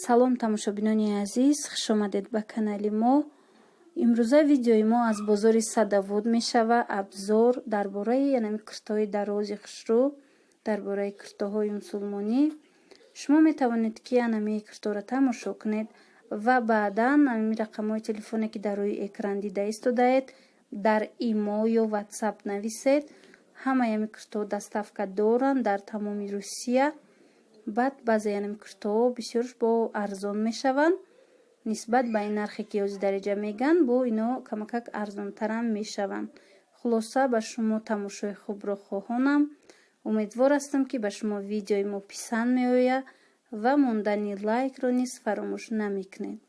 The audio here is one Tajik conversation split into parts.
салом тамошобинони азиз, хуш омадед ба канали мо. имрӯза видеои мо аз бозори Садовод мешава. Абзор дар бораи янами куртои дарози хушрӯ, дар бораи куртоҳои мусулмонӣ. шумо метавонед ки янами курторо тамошо кунед ва баъдан ами рақамҳои телефоне ки дар рӯи экран дида истодаед дар имо ё ватсап нависед. ҳама ями куртоҳо доставка доранд дар тамоми Русия. баъд баъзе янами куртоҳо бисёрш бо арзон мешаванд. нисбат ба ин нархе ки ёзи дареҷа меган бо ино камакак арзонтарам мешаванд. хулоса ба шумо тамошои хубро хоҳонам. умедвор ҳастам ки ба шумо видеои мо писанд меояд ва мондани лайкро низ фаромӯш намекунед.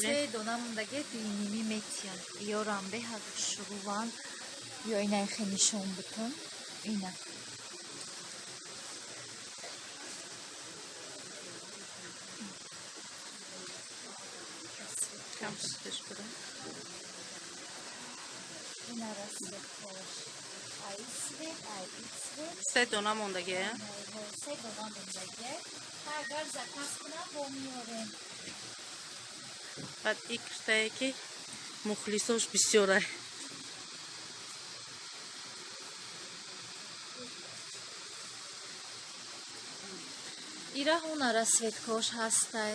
Се донамондаги дуйними метиян ёрам беҳад хушрӯван ё инай хенишон бутун ина се дона мондагӣ агар заказ кунам бо миёрем. баъд ин куртае ки мухлисош бисёрай. ира ҳунара светкош ҳастай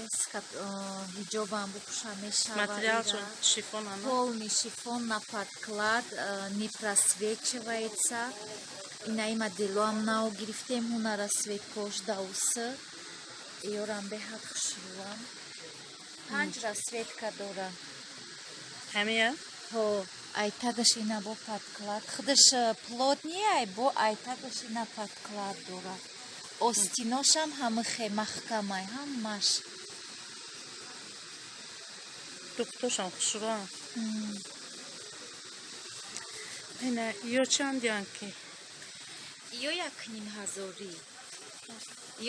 ҳиҷобам бупуша мешава. Материалшон шифон ана. Полный шифон на подклад, не просвечивается. Ина има делоам нао гирифтем ҳунара светкош да усы. ёрам беҳад хушрӯвам. 5 расветка дора. ҳамия? Ҳо, айтагаш ина бо подклад. Худаш плотни ай бо айтагаш ина подклад дора. Остиношам ҳамихе маҳкамай, ҳамаш. духтушам хушрӯвам. ина ё чандян ки? ё 1500.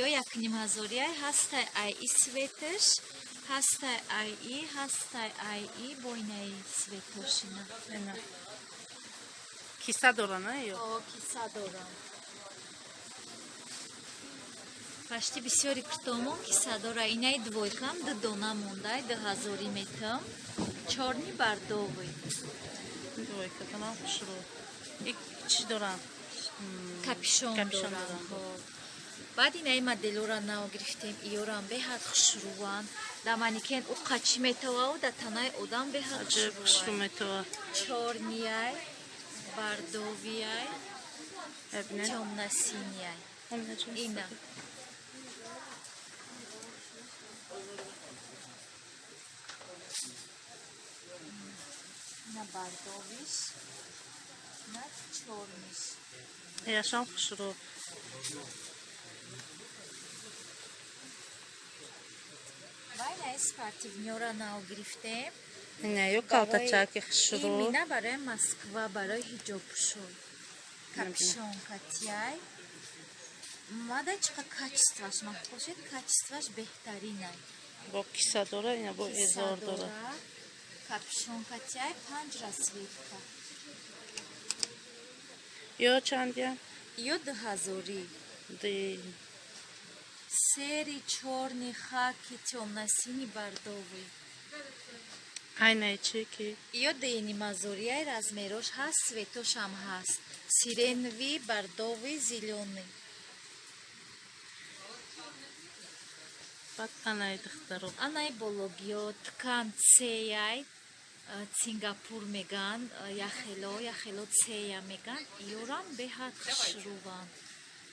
ё 1500 ай ҳастай ай и светаш, ҳастай ай и, ҳастай ай и бо инаи светошина. ина киса дора на ё? Ҳо, киса дорам. пашти бисёри куртомон киса дора. Инаи двойкам 2 дона мондай 2000 метам. чорни бардовӣ. двойка дона хушрӯ. ин чӣ дорам? капюшон дорам. баъд инаи моделора нао гирифтем. иёрам беҳад хушрӯван. да маникен у қачӣ метавау да танаи одам беҳад хушрӯ метава. чорнияй, бардовияй, тёмносинияй. ина на бардовиш, на чорниш. яшам хушрӯ. Вайна спортивнёра нао гирифтем. ина ё калтачаки хушрӯ. имина барои Москва, барои ҳиҷобпӯшон. капюшонкатяй. мада чиқа качестваш маҳбошед, качестваш беҳтаринай. бо киса дора, ина бо эзор дора. капюшонкатяй 5 расветка. ё чандян? ё 2000. ди сери чорни хаки тёмносини бардовӣ. айнаи чӣ ки? ё дени мазорияй размерош ҳаст, светошам ҳаст. сиренви, бардовӣ, зелёный. баъд анаи духтаро. анаи бологиё ткан цеяй, сингапур меган, яхело цея меган. ёрам беҳад хушрӯван.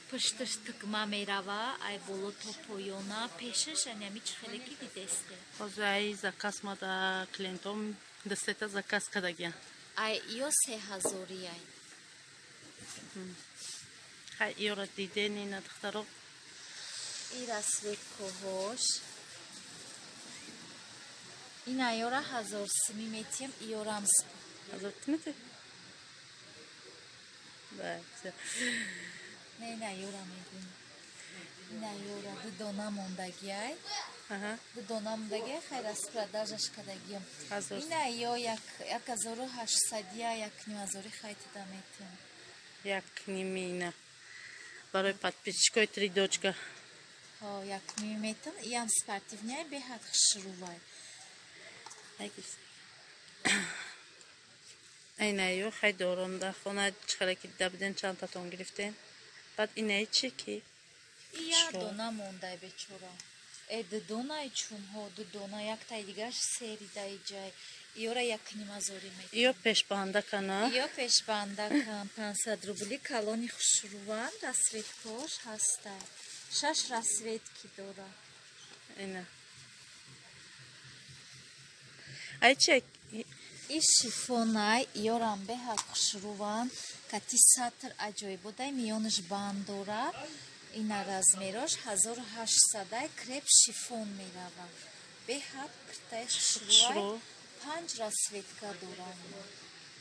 пушташ тукма мерава, ай боло то поёна, пешаш анами чихеле ки дидесте. ҳозир ай заказ мада клиентом дастета заказ кардагиян. ай ё 3000 ай. ҳай иёра диден ина духтаро? ира светкоҳош. ина ёра 1000 сими метиям. иёрам 1000 мети? не ёра мегӯям. ина ёра 2 дона мондагиай. Ага. Донамдаге хай распродажаш кадагим. Ҳазор. Ина ё 1800 як 9000 хайти даметим. Як нимина. Барои подписчикои 3 дочка. Ҳо як миметим. Иам спортивняй беҳад хушрувай. Айнаё хай доронда хона чихараки дабден чантатон гирифтен. Баъд инаи чи ки? Ия дона мондай бечора. Донай чумҳо дона яктай дигаш сери даиҷай. Иёра 1,5 метр. Ё пешбанда кана. Ё пешбанда кан 500 рубли калони хушруван расветкош ҳастай. 6 расветки дора. Ина. Ай чи И шифонай иёрам беҳад хушруван кати сатр аҷоибодай миёнаш банд дора. Ина размерош 1800 креп шифон мерава. Беҳад киртай хушрувай 5 расветка дора.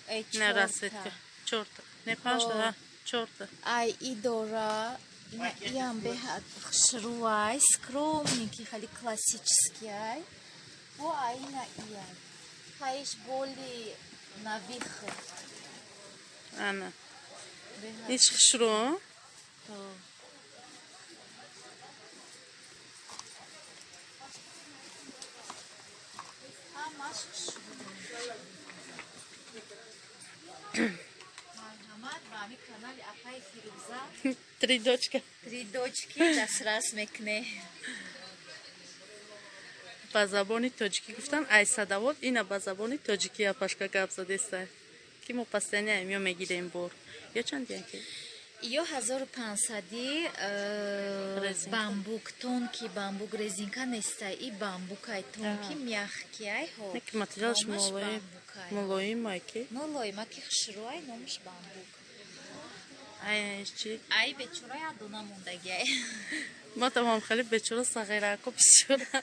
не расветка. Чорта. Не 5 да, чорта. Ай и дора. Иам беҳад хушрувай скромненький, хали классический ай. Во айна ияй. Хайш боли навихы. Ана. Иш хушро? Ҳамаш хушруван. Марҳамат ба ҳамин канали Апай Фирӯза. 3 дочка. 3 дочки дастрас мекне. Ба забони тоҷикӣ гуфтан ай садавот ина ба забони тоҷикӣ апашка гап задестай. Ки мо постоянно ё мегирем бор. Ё чанд яки? Ё 1500 бамбук тонки бамбук резинка нестай. И бамбукай тонки мягкий ҳо. Неки материалш молоим майки. Молоим аки хушруай номаш бамбук. Ай чи? Ай бечора я дона мондагиай. Ма тамом хали бечора сағирако бисёра.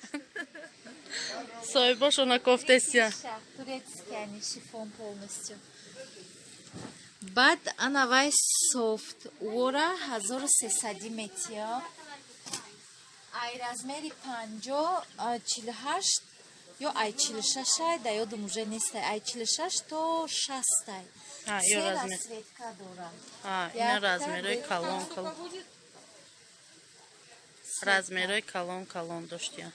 Соҳибошона кофтесия. Турецкий они шифон полностью. Бад анавай софт уора 1300 метия. Ай размери 50 48 ё ай 46 да ёдум уже нестай. Ай 46 то 6. Ё размер. Расветка дора. Ина размерои калон. Размерои калон доштия.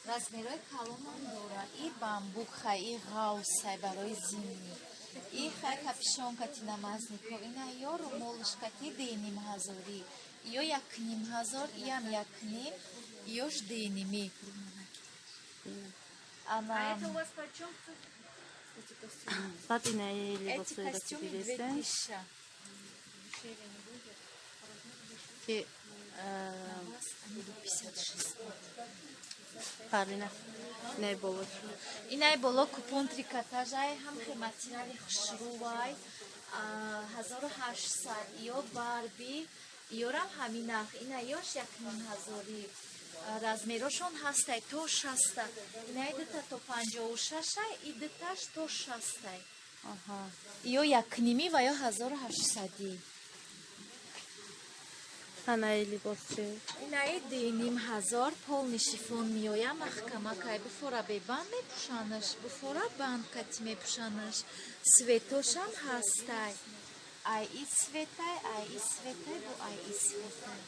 Размерои калонам дора. И бамбук хай, и гаусай барои зимни. И хай капишонкати намазников. Ина ё румолушкати 2500. Ё 1500, иам 1,5, ёш 2,5. А это у вас почем? Баъд инаи Эти либосои костюмы дастидидестен. 2000. Ки Они до 56. парина не болот. Инай боло купон трикотажай ҳам материали хушрувай 1800 ё барби ёрам ҳаминах ина ёш 1,500 размерошон ҳастай то 6. Инай дата то 56 и даташ то 6. Аҳа. Ё 1,5 ва ё 1800. Анаи либос чи? Инаи 2500 полни шифон миёя маҳкамакай буфора бебанд мепӯшанаш буфора банд кати мепӯшанаш светошам ҳастай ай и светай бу ай и светай.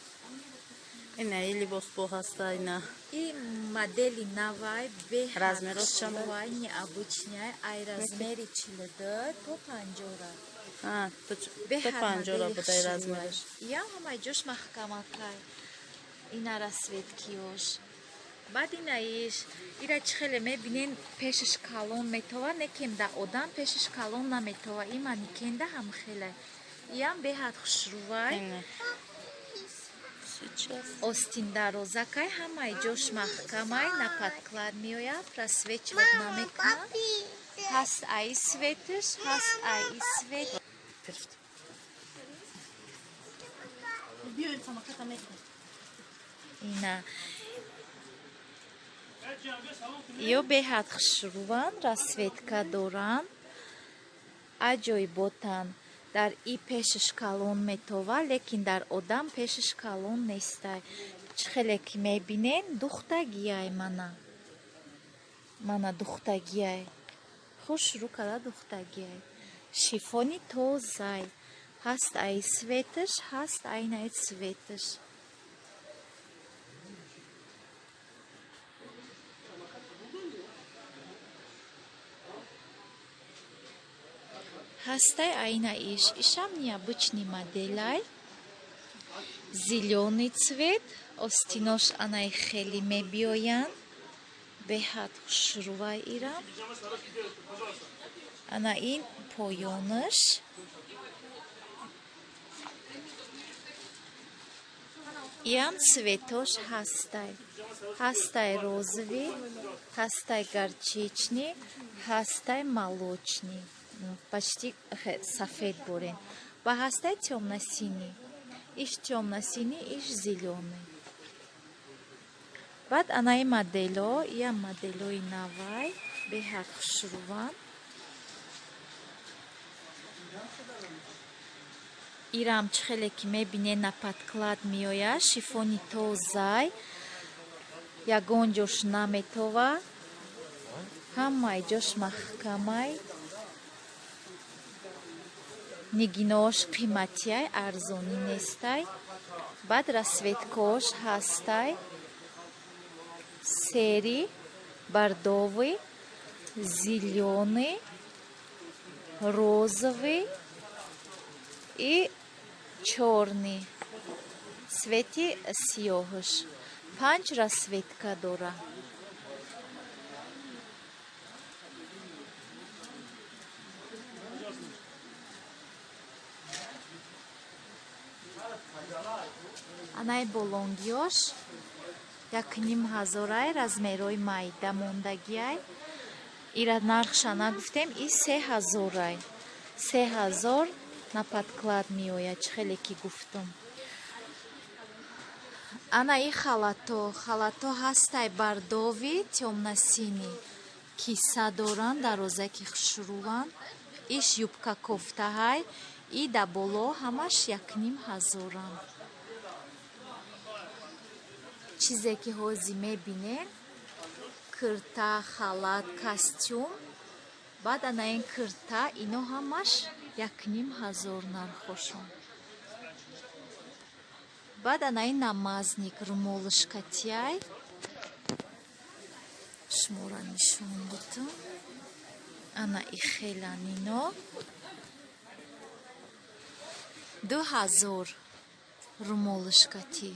Инаи либос бо ҳаста ина. И модели навай Размерос чанд? беҳавай необычняй ай размери 42 то 50. То 50 будай размераш. Я ҳамаи ҷош маҳкамакай. Ина расветкиёш. Баъд инаиш ира чӣ хеле мебинен пешаш калон метова некем да одам пешаш калон наметова има никенда ҳам хеле. Иам беҳад хушрувай. Остин дарозакай ҳамаи ҷош маҳкамай на подклад меояд просвечивать намекунад. Ҳаст ай светаш ҳаст ай свет. Ина ё беҳад хушруван расветка доран аҷоиботан. Дар и пешаш калон метова лекин дар одам пешаш калон нестай. чихелеки мебинен духтагияй мана духтагияй хушрӯ када духтагияй шифони тозай ҳаст ай светаш ҳаст айнай цветаш ҳастай айна ишам необычный моделай зелёный цвет остинош анай хеле мебиёянд беҳад хушрӯвай ирам ана ин поёнаш иам цветош ҳастай розовый ҳастай горчичный ҳастай молочный почти сафед бурен ва ҳастай тёмно-синий иш тёмно-синий иш зелёный баъд анаи модело иам моделои навай беҳад хушрӯванд ирам чихеле ки мебинед на подклад меояд шифони тозай ягон ҷош наметова ҳамаи ҷош маҳкамай нигинош қиматияй арзонӣ нестай баъд расветкош ҳастай серый бордовый зелёный розовый и чёрный цвети сиёҳаш 5 расветка дора анаи болонгиёш 1500 размерои майда мондагиай ира нархша нагуфтем и 3000 3000 на подклад меояд хеле ки гуфтум анаи халато ҳастай бордови тёмно-синий киса доранд дарозаки хушрӯванд иш юбка кофтаҳай и да боло ҳамаш 1500 чизе ки ҳозир мебинем курта халат костюм баъд анаин курта ино ҳамаш 1500 нархошон баъд анаин намазник румолушкатияй шуморо нишон будам ана ихеланино 2000 румолушкати